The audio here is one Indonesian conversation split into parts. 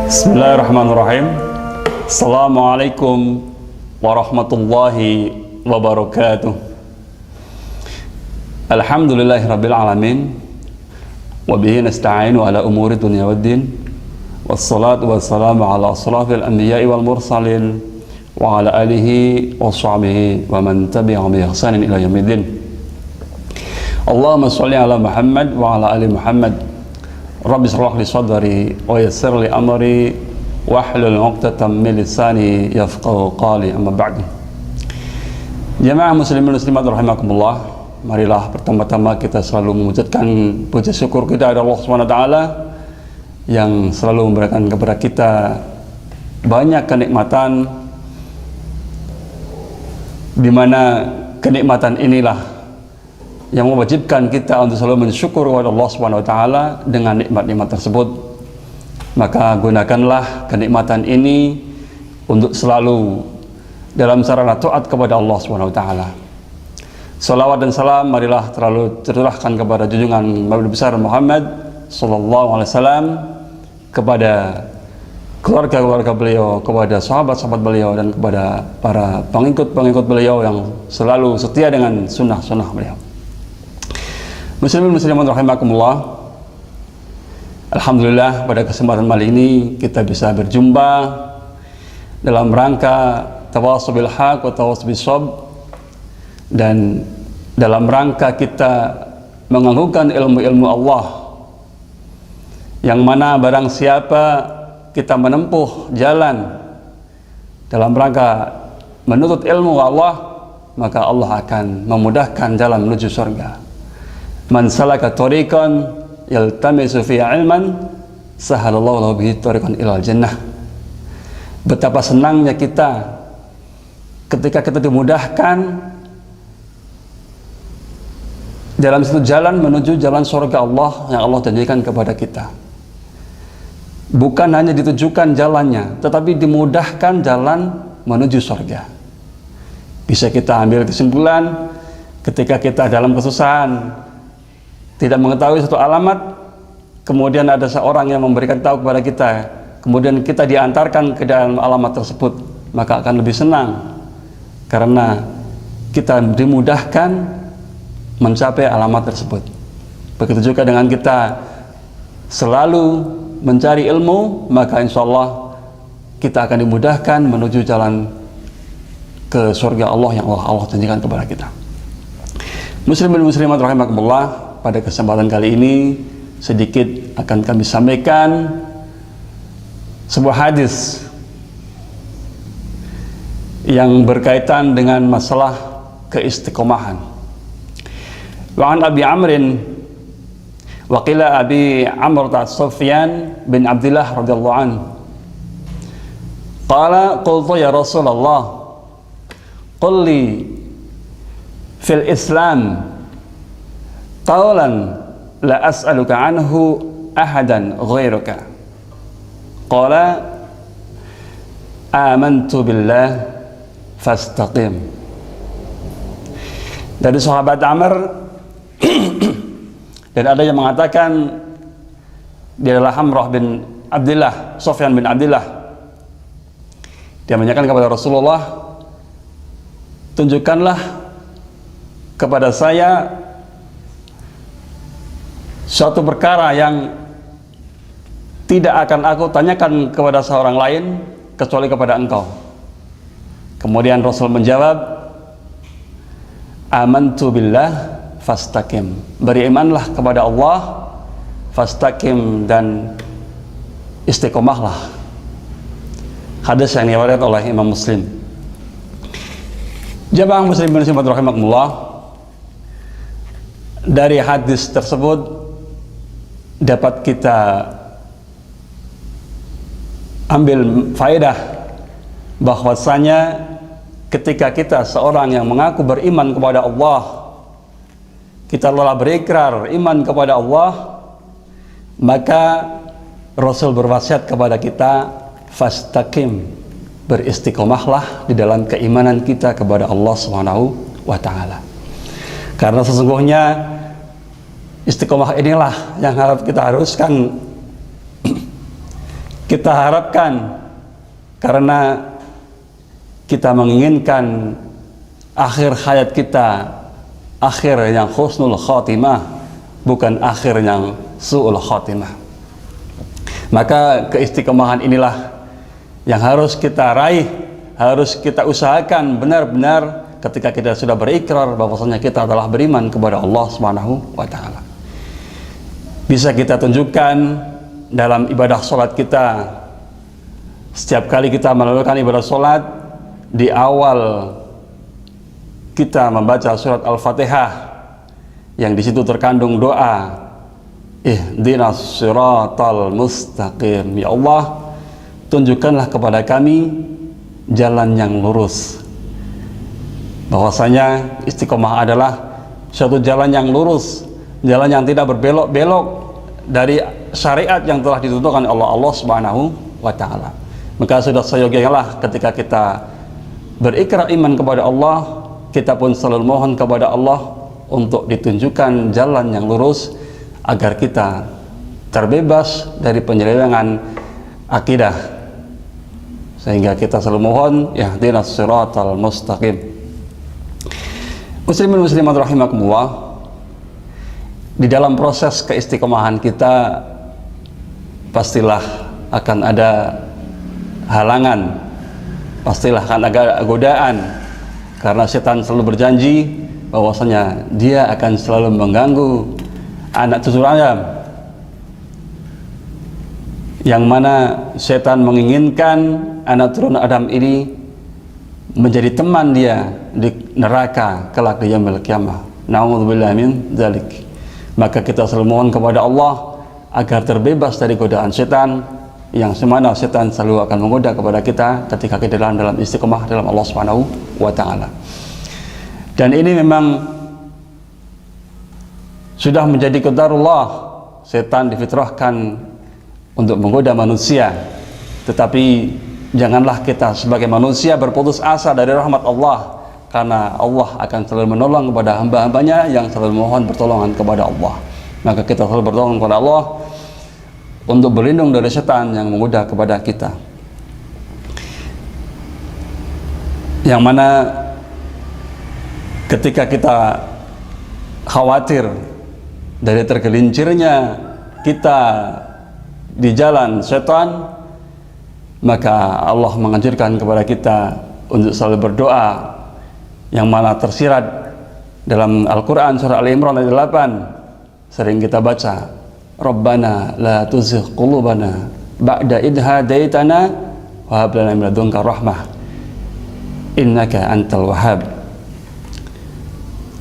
Bismillahirrahmanirrahim. Assalamualaikum warahmatullahi wabarakatuh. Alhamdulillahirabbil alamin. Wa bihi nasta'inu ala umuri dunya waddin. Wassalatu wassalamu ala asrafil anbiya'i wal mursalin wa ala alihi wa sahbihi wa man tabi'ahum bi ihsanin ila yaumiddin. Allahumma shalli ala Muhammad wa ala ali Muhammad. Rabbi shrah li sadri wa yassir li amri wahlul 'uqdatam min lisani yafqahu qawli, amma ba'du. Jamaah muslimin muslimat rahimakumullah, marilah pertama-tama kita selalu memujikan puji syukur kita kepada Allah Subhanahu wa taala yang selalu memberikan kepada kita banyak kenikmatan, di mana kenikmatan inilah yang mewajibkan kita untuk selalu mensyukur kepada Allah Subhanahu wa taala dengan nikmat-nikmat tersebut. Maka gunakanlah kenikmatan ini untuk selalu dalam sarana taat kepada Allah Subhanahu wa taala. Salawat dan salam marilah terlalu tercurahkan kepada junjungan Nabi besar Muhammad sallallahu alaihi wasallam, kepada keluarga-keluarga beliau, kepada sahabat-sahabat beliau, dan kepada para pengikut-pengikut beliau yang selalu setia dengan sunnah-sunnah beliau. Muslimin muslimat rahimakumullah, alhamdulillah pada kesempatan kali ini kita bisa berjumpa dalam rangka tawassul bil haq wa tawassul bis sabr, dan dalam rangka kita menganggungkan ilmu-ilmu Allah, yang mana barang siapa kita menempuh jalan dalam rangka menuntut ilmu Allah, maka Allah akan memudahkan jalan menuju surga. Man salaka tariqan yaltamisu fihi ilman sahalallahu lahu bihi tariqan ilal jannah. Betapa senangnya kita ketika kita dimudahkan dalam satu jalan menuju jalan surga Allah yang Allah janjikan kepada kita. Bukan hanya ditujukan jalannya, tetapi dimudahkan jalan menuju surga. Bisa kita ambil kesimpulan ketika kita dalam kesusahan, tidak mengetahui satu alamat, kemudian ada seorang yang memberikan tahu kepada kita, kemudian kita diantarkan ke dalam alamat tersebut, maka akan lebih senang karena kita dimudahkan mencapai alamat tersebut. Begitu juga dengan kita selalu mencari ilmu, maka insya Allah kita akan dimudahkan menuju jalan ke surga Allah yang Allah janjikan kepada kita. Muslimin muslimat rahimakumullah, pada kesempatan kali ini sedikit akan kami sampaikan sebuah hadis yang berkaitan dengan masalah keistiqomahan. Wa an Abi Amrin wa qila Abi Amr Sufyan bin Abdullah radhiyallahu anhu qala qultu ya Rasulullah qul li fil Islam qawlan la as'aluka anhu ahadan ghairuka. Qala amantu billah fastaqim. Dari sahabat Amr dan ada yang mengatakan dia adalah Amrah bin Abdullah, Sufyan bin Abdullah. Dia menanyakan kepada Rasulullah, tunjukkanlah kepada saya suatu perkara yang tidak akan aku tanyakan kepada seorang lain kecuali kepada engkau. Kemudian Rasul menjawab, amantu billah fastaqim. Berimanlah kepada Allah, fastaqim, dan istiqomahlah. Hadis yang diriwayatkan oleh Imam Muslim. Jamaah muslimin muslimat rahimakumullah, dari hadis tersebut dapat kita ambil faedah bahwasanya ketika kita seorang yang mengaku beriman kepada Allah, kita telah berikrar iman kepada Allah, maka Rasul berwasiat kepada kita, fastaqim, beristiqomahlah di dalam keimanan kita kepada Allah Subhanahu wa taala. Karena sesungguhnya istiqomah inilah yang harus kita haruskan kita harapkan, karena kita menginginkan akhir hayat kita akhir yang husnul khatimah, bukan akhir yang su'ul khatimah. Maka keistiqomahan inilah yang harus kita raih, harus kita usahakan benar-benar ketika kita sudah berikrar bahwasanya kita adalah beriman kepada Allah Subhanahu wa taala. Bisa kita tunjukkan dalam ibadah salat kita. Setiap kali kita melakukan ibadah salat, di awal kita membaca surat Al-Fatihah yang di situ terkandung doa ihdinas siratal mustaqim, ya Allah tunjukkanlah kepada kami jalan yang lurus. Bahwasanya istiqomah adalah suatu jalan yang lurus, jalan yang tidak berbelok-belok dari syariat yang telah ditentukan oleh Allah Subhanahu wa taala. Maka sudah seyogianya ketika kita berikrar iman kepada Allah, kita pun selalu mohon kepada Allah untuk ditunjukkan jalan yang lurus agar kita terbebas dari penyelewengan akidah, sehingga kita selalu mohon ihdinas siratal mustaqim. Muslimin muslimat rahimakumullah, di dalam proses keistiqomahan kita pastilah akan ada halangan, pastilah akan ada godaan, karena setan selalu berjanji bahwasanya dia akan selalu mengganggu anak cucu Adam, yang mana setan menginginkan anak turun Adam ini menjadi teman dia di neraka kelak di yaumil qiyamah. Na'udzubillahi min dzalik. Maka kita selalu mohon kepada Allah agar terbebas dari godaan setan, yang semana setan selalu akan menggoda kepada kita ketika kita dalam istiqomah dalam Allah Subhanahu wa taala. Dan ini memang sudah menjadi qadarullah, setan difitrahkan untuk menggoda manusia. Tetapi janganlah kita sebagai manusia berputus asa dari rahmat Allah, karena Allah akan selalu menolong kepada hamba-hambanya yang selalu mohon pertolongan kepada Allah. Maka kita selalu bertolong kepada Allah untuk berlindung dari setan yang menggoda kepada kita, yang mana ketika kita khawatir dari tergelincirnya kita di jalan setan, maka Allah menganjurkan kepada kita untuk selalu berdoa, yang mana tersirat dalam Al-Quran surah Al-Imran ayat 8, sering kita baca, Rabbana la tuzigh qulubana ba'da idh hadaitana wa hab lana min ladunka rahmah innaka antal wahhab.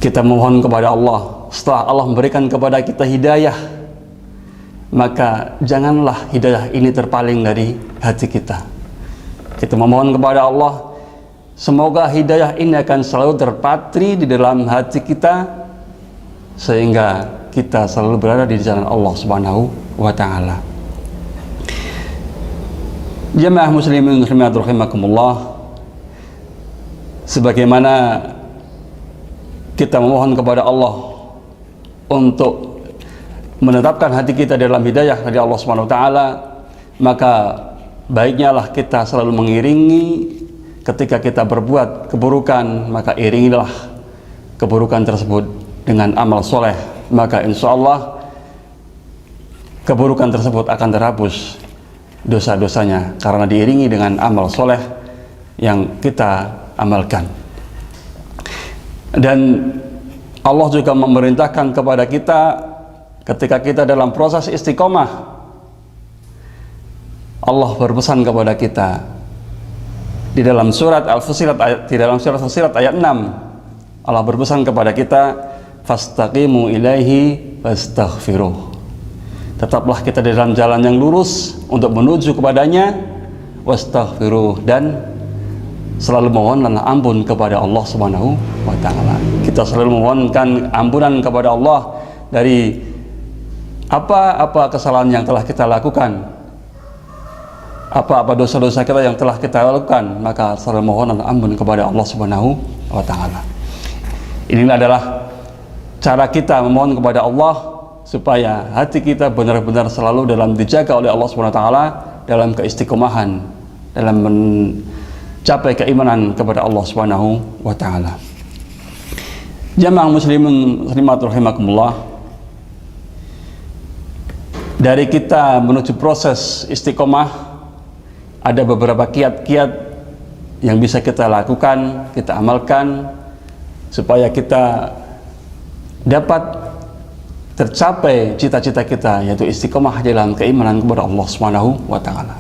Kita mohon kepada Allah setelah Allah memberikan kepada kita hidayah, maka janganlah hidayah ini terpaling dari hati kita. Kita memohon kepada Allah, semoga hidayah ini akan selalu terpatri di dalam hati kita, sehingga kita selalu berada di jalan Allah Subhanahu wa taala. Jamaah muslimin muslimat rahimakumullah, sebagaimana kita memohon kepada Allah untuk menetapkan hati kita dalam hidayah dari Allah Subhanahu wa taala, maka baiknya lah kita selalu mengiringi ketika kita berbuat keburukan, maka iringilah keburukan tersebut dengan amal soleh, maka insya Allah keburukan tersebut akan terhapus dosa-dosanya karena diiringi dengan amal soleh yang kita amalkan. Dan Allah juga memerintahkan kepada kita ketika kita dalam proses istiqomah, Allah berpesan kepada kita di dalam surat Al-Fussilat, di dalam surat Fussilat ayat 6, Allah berpesan kepada kita, fastaqimu ilaihi wastaghfiruh. Tetaplah kita di dalam jalan yang lurus untuk menuju kepadanya, wastaghfiruh, dan selalu mohonlah ampun kepada Allah Subhanahu wa taala. Kita selalu memohonkan ampunan kepada Allah dari apa-apa kesalahan yang telah kita lakukan, apa-apa dosa-dosa kita yang telah kita lakukan, maka selalu mohon ampun kepada Allah Subhanahu wa taala. Inilah adalah cara kita memohon kepada Allah supaya hati kita benar-benar selalu dalam dijaga oleh Allah Subhanahu wa taala dalam keistiqomahan dalam mencapai keimanan kepada Allah Subhanahu wa taala. Jamaah muslimin muslimat rahimakumullah, dari kita menuju proses istiqomah ada beberapa kiat-kiat yang bisa kita lakukan, kita amalkan supaya kita dapat tercapai cita-cita kita, yaitu istiqomah dalam keimanan kepada Allah Subhanahu wa taala.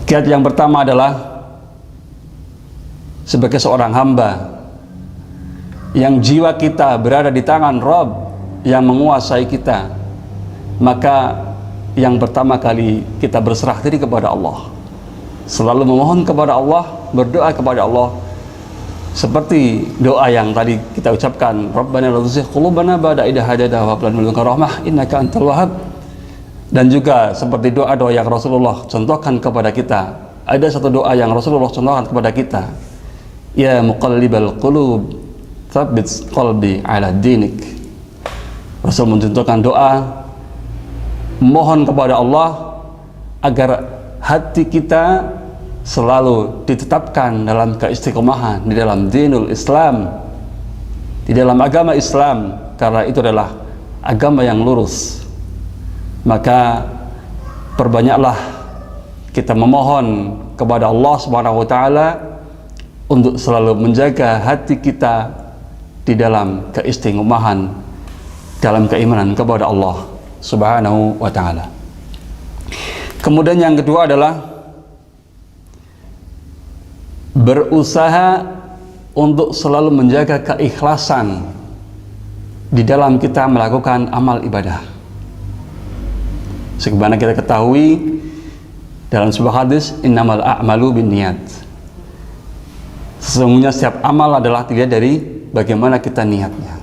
Kiat yang pertama adalah sebagai seorang hamba yang jiwa kita berada di tangan Rabb yang menguasai kita, maka yang pertama kali kita berserah diri kepada Allah, selalu memohon kepada Allah, berdoa kepada Allah, seperti doa yang tadi kita ucapkan, Rabbana la tuzigh qulubana ba'da idh hadaytana wa hab lana min ladunka rahmah innaka antal wahhab. Dan juga seperti doa-doa yang Rasulullah contohkan kepada kita. Ada satu doa yang Rasulullah contohkan kepada kita, ya muqallibal qulub tsabbit qalbi ala dinik. Rasul mencontohkan doa mohon kepada Allah agar hati kita selalu ditetapkan dalam keistiqomahan di dalam dinul Islam, di dalam agama Islam, karena itu adalah agama yang lurus. Maka perbanyaklah kita memohon kepada Allah Subhanahu wa taala untuk selalu menjaga hati kita di dalam keistiqomahan dalam keimanan kepada Allah Subhanahu wa taala. Kemudian yang kedua adalah berusaha untuk selalu menjaga keikhlasan di dalam kita melakukan amal ibadah. Sebagaimana kita ketahui dalam sebuah hadis, innamal a'malu binniyat. Sesungguhnya setiap amal adalah dilihat dari bagaimana kita niatnya.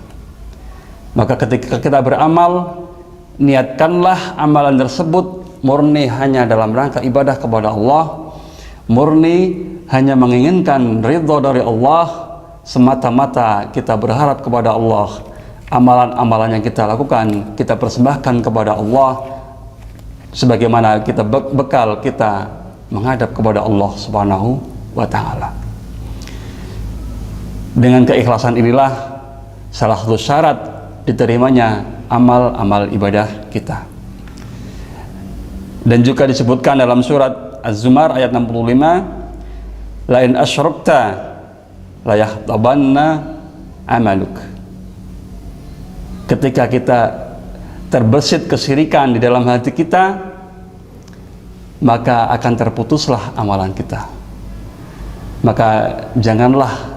Maka ketika kita beramal, niatkanlah amalan tersebut murni hanya dalam rangka ibadah kepada Allah, murni hanya menginginkan ridha dari Allah, semata-mata kita berharap kepada Allah. Amalan-amalan yang kita lakukan, kita persembahkan kepada Allah sebagaimana kita bekal kita menghadap kepada Allah Subhanahu wa taala. Dengan keikhlasan inilah salah satu syarat diterimanya amal-amal ibadah kita. Dan juga disebutkan dalam surat Az-Zumar ayat 65, la in asyrakta la yahtabanna amaluk. Ketika kita terbesit kesyirikan di dalam hati kita, maka akan terputuslah amalan kita. Maka janganlah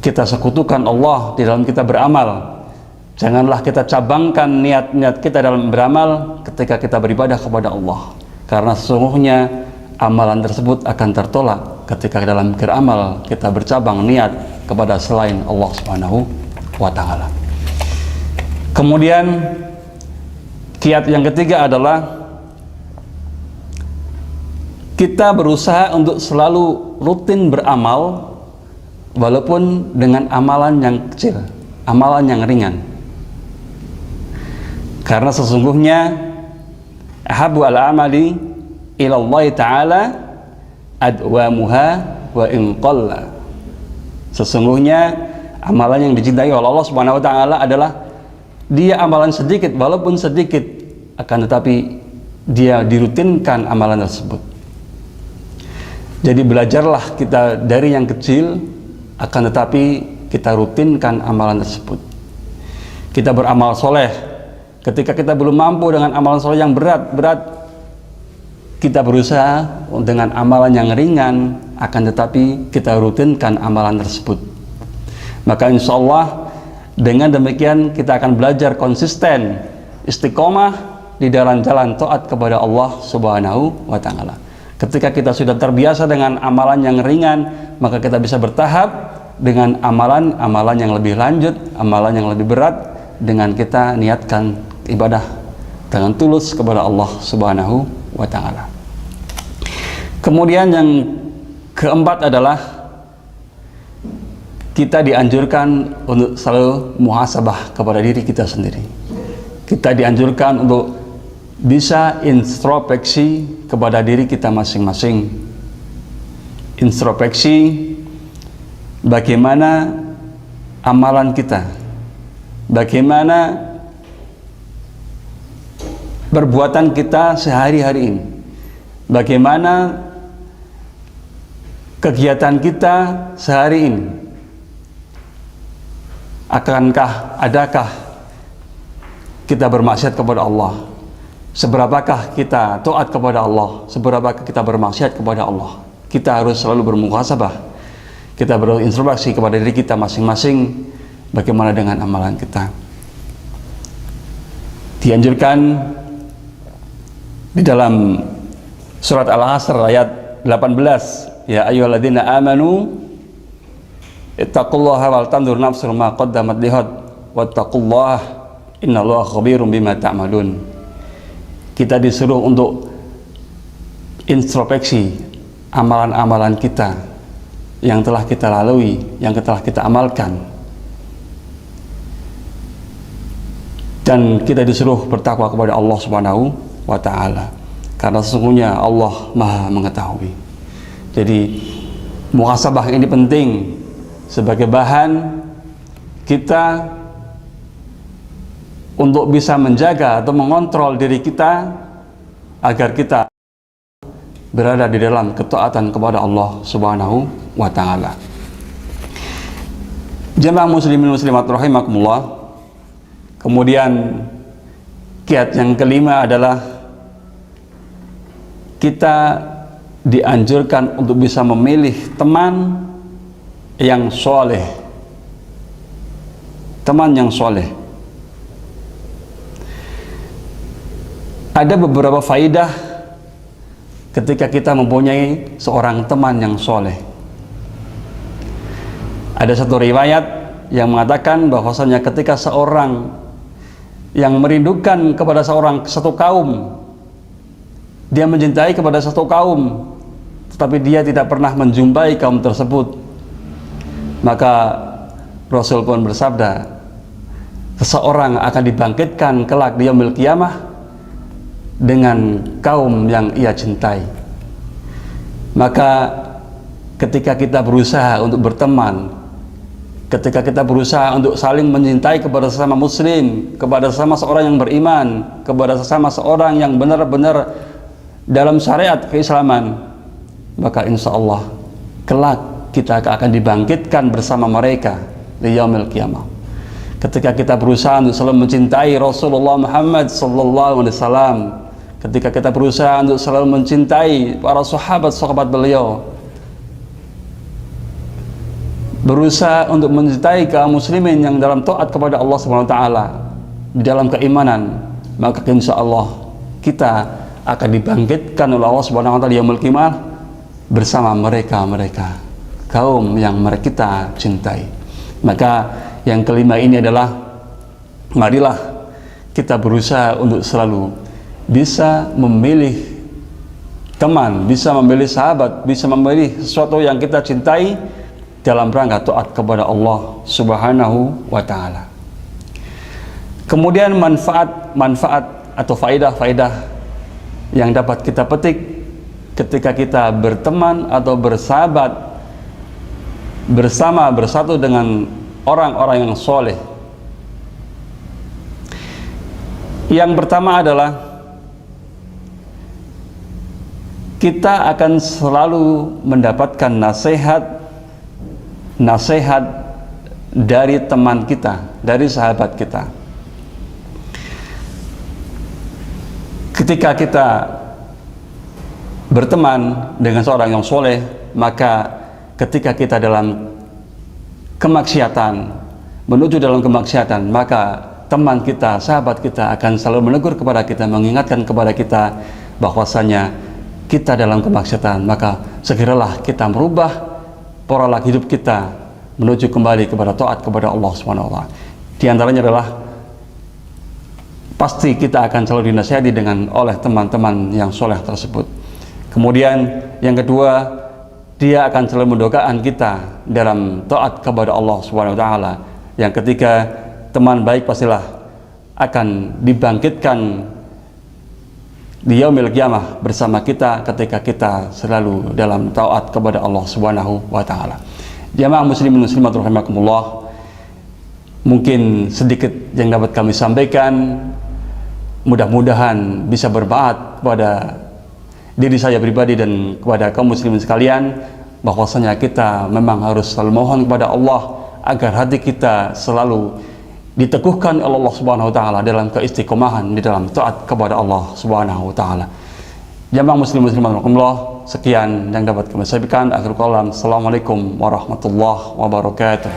kita sekutukan Allah di dalam kita beramal. Janganlah kita cabangkan niat-niat kita dalam beramal ketika kita beribadah kepada Allah, karena sesungguhnya amalan tersebut akan tertolak ketika dalam beramal kita bercabang niat kepada selain Allah Subhanahu wa taala. Kemudian kiat yang ketiga adalah kita berusaha untuk selalu rutin beramal walaupun dengan amalan yang kecil, amalan yang ringan. Karena sesungguhnya ahabbu al-amali ila Allah ta'ala adwamuha wa in qalla. Sesungguhnya amalan yang dicintai oleh Allah Subhanahu wa taala adalah dia amalan sedikit, walaupun sedikit, akan tetapi dia dirutinkan amalan tersebut. Jadi belajarlah kita dari yang kecil, akan tetapi kita rutinkan amalan tersebut. Kita beramal soleh. Ketika kita belum mampu dengan amalan soleh yang berat, kita berusaha dengan amalan yang ringan, akan tetapi kita rutinkan amalan tersebut. Maka insya Allah dengan demikian kita akan belajar konsisten, istiqomah di dalam jalan taat kepada Allah Subhanahu wa taala. Ketika kita sudah terbiasa dengan amalan yang ringan, maka kita bisa bertahap dengan amalan-amalan yang lebih lanjut, amalan yang lebih berat, dengan kita niatkan ibadah dengan tulus kepada Allah Subhanahu wa taala. Kemudian yang keempat adalah kita dianjurkan untuk selalu muhasabah kepada diri kita sendiri. Kita dianjurkan untuk bisa introspeksi kepada diri kita masing-masing. Introspeksi bagaimana amalan kita, bagaimana perbuatan kita sehari-hari ini, bagaimana kegiatan kita sehari ini. Adakah kita bermaksiat kepada Allah? Seberapakah kita taat kepada Allah? Seberapakah kita bermaksiat kepada Allah? Kita harus selalu bermuhasabah. Kita berintrospeksi kepada diri kita masing-masing, bagaimana dengan amalan kita. Dianjurkan di dalam surat Al-Asr ayat 18, ya ayyuhalladzina amanu ittaqullaha wal tanzur nafsun ma qaddamat lighad wattaqullaha innallaha khabirum bima ta'malun. Kita disuruh untuk introspeksi amalan-amalan kita yang telah kita lalui, yang telah kita amalkan, dan kita disuruh bertakwa kepada Allah Subhanahu wa ta'ala, karena sesungguhnya Allah Maha mengetahui. Jadi muhasabah ini penting sebagai bahan kita untuk bisa menjaga atau mengontrol diri kita agar kita berada di dalam ketaatan kepada Allah Subhanahu wa ta'ala. Jemaah muslimin muslimat rahimakumullah. Kemudian kiat yang kelima adalah kita dianjurkan untuk bisa memilih teman yang soleh. Teman yang soleh. Ada beberapa faidah ketika kita mempunyai seorang teman yang soleh. Ada satu riwayat yang mengatakan bahwasanya ketika seorang yang merindukan kepada satu kaum, dia mencintai kepada satu kaum, tetapi dia tidak pernah menjumpai kaum tersebut, maka Rasul pun bersabda, seseorang akan dibangkitkan kelak di yaumil qiyamah dengan kaum yang ia cintai. Maka ketika kita berusaha untuk berteman, ketika kita berusaha untuk saling mencintai kepada sesama muslim, kepada sesama seorang yang beriman, kepada sesama seorang yang benar-benar dalam syariat keislaman, maka insya Allah kelak kita akan dibangkitkan bersama mereka di yaumil qiyamah. Ketika kita berusaha untuk selalu mencintai Rasulullah Muhammad sallallahu alaihi wasallam, ketika kita berusaha untuk selalu mencintai para sahabat-sahabat beliau, berusaha untuk mencintai kaum muslimin yang dalam taat kepada Allah Subhanahu wa taala di dalam keimanan, maka insya Allah kita akan dibangkitkan oleh Allah Subhanahu wa taala di yaumul qiyamah bersama mereka kaum yang kita cintai. Maka yang kelima ini adalah, marilah kita berusaha untuk selalu bisa memilih teman, bisa memilih sahabat, bisa memilih sesuatu yang kita cintai dalam rangka taat kepada Allah Subhanahu wa ta'ala. Kemudian manfaat atau faedah-faedah yang dapat kita petik ketika kita berteman atau bersahabat bersatu dengan orang-orang yang soleh. Yang pertama adalah kita akan selalu mendapatkan nasihat dari teman kita, dari sahabat kita. Ketika kita berteman dengan seorang yang soleh, maka ketika kita dalam kemaksiatan, menuju dalam kemaksiatan, maka teman kita, sahabat kita akan selalu menegur kepada kita, mengingatkan kepada kita bahwasanya kita dalam kemaksiatan, maka segeralah kita merubah pola hidup kita menuju kembali kepada taat kepada Allah Subhanahu wa ta'ala. Di antaranya adalah pasti kita akan selalu dinasihati oleh teman-teman yang soleh tersebut. Kemudian yang kedua, dia akan selalu mendoakan kita dalam taat kepada Allah Subhanahu wa ta'ala. Yang ketiga, teman baik pastilah akan dibangkitkan di yaumil qiyamah bersama kita ketika kita selalu dalam taat kepada Allah Subhanahu wa taala. Jamaah muslimin muslimat rahimakumullah, mungkin sedikit yang dapat kami sampaikan, mudah-mudahan bisa bermanfaat kepada diri saya pribadi dan kepada kaum muslimin sekalian, bahwasanya kita memang harus selalu mohon kepada Allah agar hati kita selalu diteguhkan oleh Allah Subhanahu wa taala dalam keistiqomahan di dalam taat kepada Allah Subhanahu wa taala. Jamaah muslimin muslimat rahimakumullah, sekian yang dapat kami sampaikan. Akhirul kalam, assalamualaikum warahmatullahi wabarakatuh.